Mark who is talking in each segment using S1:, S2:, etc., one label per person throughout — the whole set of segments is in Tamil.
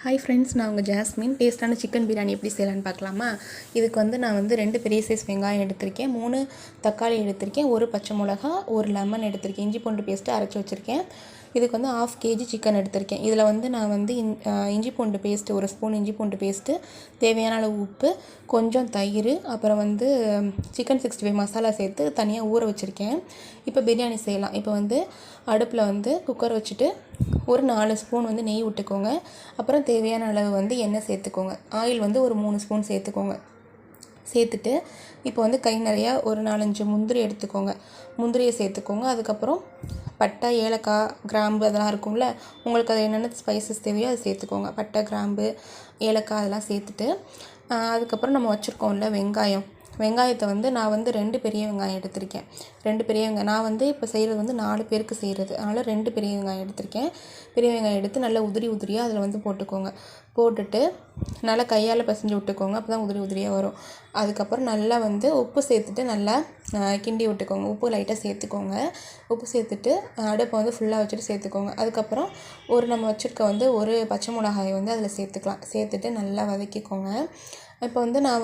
S1: ஹாய் ஃப்ரெண்ட்ஸ், நான் உங்கள் ஜாஸ்மின். டேஸ்ட்டான சிக்கன் பிரியாணி எப்படி செய்யலான்னு பார்க்கலாமா? இதுக்கு நான் 2 பெரிய சைஸ் வெங்காயம் எடுத்திருக்கேன், 3 தக்காளி எடுத்திருக்கேன், 1 பச்சை மிளகா, 1 லெமன் எடுத்திருக்கேன், இஞ்சி பூண்டு பேஸ்ட்டு அரைச்சி வச்சுருக்கேன். இதுக்கு 1/2 kg சிக்கன் எடுத்திருக்கேன். இதில் நான் இஞ்சி பூண்டு பேஸ்ட்டு 1 ஸ்பூன் இஞ்சி பூண்டு பேஸ்ட்டு, தேவையான அளவு உப்பு, கொஞ்சம் தயிர், அப்புறம் சிக்கன் 65 மசாலா சேர்த்து தனியாக ஊற வச்சுருக்கேன். இப்போ பிரியாணி செய்யலாம். இப்போ அடுப்பில் குக்கர் வச்சுட்டு ஒரு 4 ஸ்பூன் நெய் விட்டுக்கோங்க. அப்புறம் தேவையான அளவு எண்ணெய் சேர்த்துக்கோங்க. ஆயில் ஒரு 3 ஸ்பூன் சேர்த்துக்கோங்க. சேர்த்துட்டு இப்போ கை நிறையா ஒரு 4-5 முந்திரி எடுத்துக்கோங்க. முந்திரியை சேர்த்துக்கோங்க. அதுக்கப்புறம் பட்டை, ஏலக்காய், கிராம்பு அதெல்லாம் இருக்கும்ல, உங்களுக்கு அது என்னென்ன ஸ்பைசஸ் தேவையோ அதை சேர்த்துக்கோங்க. பட்டை, கிராம்பு, ஏலக்காய் அதெல்லாம் சேர்த்துட்டு அதுக்கப்புறம் நம்ம வச்சுருக்கோம்ல வெங்காயத்தை நான் 2 பெரிய வெங்காயம் எடுத்திருக்கேன். 2 பெரிய வெங்காயம் நான் இப்போ செய்கிறது 4 பேருக்கு செய்கிறது, அதனால் 2 பெரிய வெங்காயம் எடுத்திருக்கேன். பெரிய வெங்காயம் எடுத்து நல்லா உதிரியாக அதில் போட்டுக்கோங்க. போட்டுட்டு நல்லா கையால் பிசைஞ்சு விட்டுக்கோங்க. அப்போ தான் உதிரியாக வரும். அதுக்கப்புறம் நல்லா உப்பு சேர்த்துட்டு நல்லா கிண்டி விட்டுக்கோங்க. உப்பு லைட்டாக சேர்த்துக்கோங்க. உப்பு சேர்த்துட்டு அடுப்பை ஃபுல்லாக வச்சுட்டு சேர்த்துக்கோங்க. அதுக்கப்புறம் நம்ம வச்சுருக்க ஒரு பச்சை மிளகாயை அதில் சேர்த்துக்கலாம். சேர்த்துட்டு நல்லா வதக்கிக்கோங்க. இப்போ நான்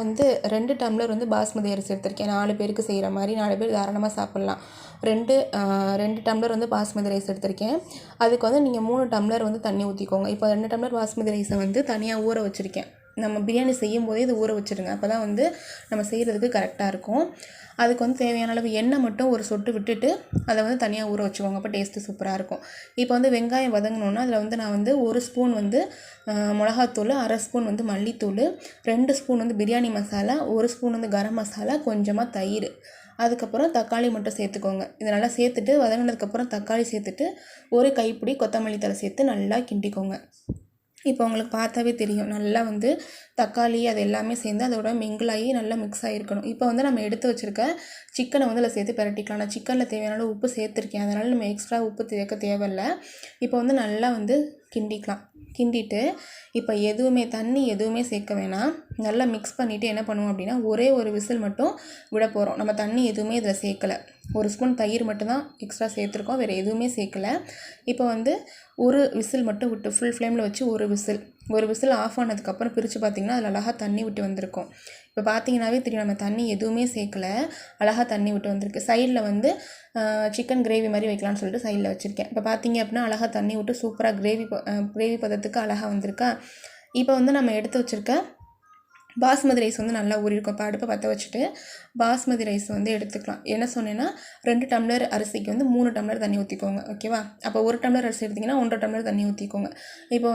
S1: 2 டம்ளர் பாஸ்மதி அரிசி எடுத்திருக்கேன். 4 பேருக்கு செய்கிற மாதிரி, 4 பேர் தாராளமாக சாப்பிட்லாம். 2 டம்ளர் பாஸ்மதி ரைஸ் எடுத்திருக்கேன். அதுக்கு நீங்கள் 3 டம்ளர் தண்ணி ஊற்றிக்கோங்க. இப்போ 2 டம்ளர் பாஸ்மதி ரைஸை தனியாக ஊற வச்சுருக்கேன். நம்ம பிரியாணி செய்யும் போதே இது ஊற வச்சுருங்க. அப்போ தான் நம்ம செய்கிறதுக்கு கரெக்டாக இருக்கும். அதுக்கு தேவையான அளவு எண்ணெய் மட்டும் ஒரு சொட்டு விட்டுட்டு அதை தனியாக ஊற வச்சுக்கோங்க. அப்போ டேஸ்ட்டு சூப்பராக இருக்கும். இப்போ வெங்காயம் வதங்கணுன்னா அதில் நான் 1 ஸ்பூன் மிளகாத்தூள், 1/2 ஸ்பூன் மல்லித்தூள், 2 ஸ்பூன் பிரியாணி மசாலா, 1 ஸ்பூன் கரம் மசாலா, கொஞ்சமாக தயிர், அதுக்கப்புறம் தக்காளி மட்டும் சேர்த்துக்கோங்க. இதை நல்லா சேர்த்துட்டு வதங்கினதுக்கப்புறம் தக்காளி சேர்த்துட்டு ஒரு கைப்பிடி கொத்தமல்லி தழை சேர்த்து நல்லா கிண்டிக்கோங்க. இப்போ உங்களுக்கு பார்த்தாவே தெரியும், நல்லா தக்காளி அது எல்லாமே சேர்ந்து அதோட மிங்கிளாகி நல்லா மிக்ஸ் ஆகிருக்கணும். இப்போ நம்ம எடுத்து வச்சுருக்க சிக்கனை அதில் சேர்த்து பிரட்டிக்கலாம். நான் சிக்கனில் தேவையான அளவு உப்பு சேர்த்துருக்கேன், அதனால் நம்ம எக்ஸ்ட்ரா உப்பு சேர்க்க தேவையில்லை. இப்போ நல்லா கிண்டிக்கலாம். கிண்டிட்டு இப்போ தண்ணி எதுவுமே சேர்க்க வேணாம். நல்லா மிக்ஸ் பண்ணிவிட்டு என்ன பண்ணுவோம் அப்படின்னா, ஒரே ஒரு விசில் மட்டும் விட போகிறோம். நம்ம தண்ணி எதுவுமே இதில் சேர்க்கலை. 1 ஸ்பூன் தயிர் மட்டும்தான் எக்ஸ்ட்ரா சேர்த்துருக்கோம், வேறு எதுவுமே சேர்க்கலை. இப்போ ஒரு விசில் மட்டும் விட்டு ஃபுல் ஃப்ளேமில் வச்சு ஒரு விசில் ஆஃப் ஆனதுக்கப்புறம் பிரித்து பார்த்திங்கன்னா அதில் அழகாக தண்ணி விட்டு வந்திருக்கும். இப்போ பார்த்தீங்கன்னாவே தெரியும், நம்ம தண்ணி எதுவுமே சேர்க்கலை, அழகாக தண்ணி விட்டு வந்திருக்கு. சைடில் சிக்கன் கிரேவி மாதிரி வைக்கலாம்னு சொல்லிட்டு சைடில் வச்சுருக்கேன். இப்போ பார்த்தீங்க அப்படின்னா அழகாக தண்ணி விட்டு சூப்பராக கிரேவி பதத்துக்கு அழகாக வந்திருக்கா. இப்போ நம்ம எடுத்து வச்சுருக்க பாஸ்மதி ரைஸ் நல்லா ஊறியிருக்கும். இப்போ அடுப்பை பற்ற வச்சுட்டு பாஸ்மதி ரைஸ் எடுத்துக்கலாம். என்ன சொன்னேன்னா, 2 டம்ளர் அரிசிக்கு 3 டம்ளர் தண்ணி ஊற்றிக்கோங்க. ஓகேவா? அப்போ 1 டம்ளர் அரிசி எடுத்திங்கன்னா 1.5 டம்ளர் தண்ணி ஊற்றிக்கோங்க. இப்போ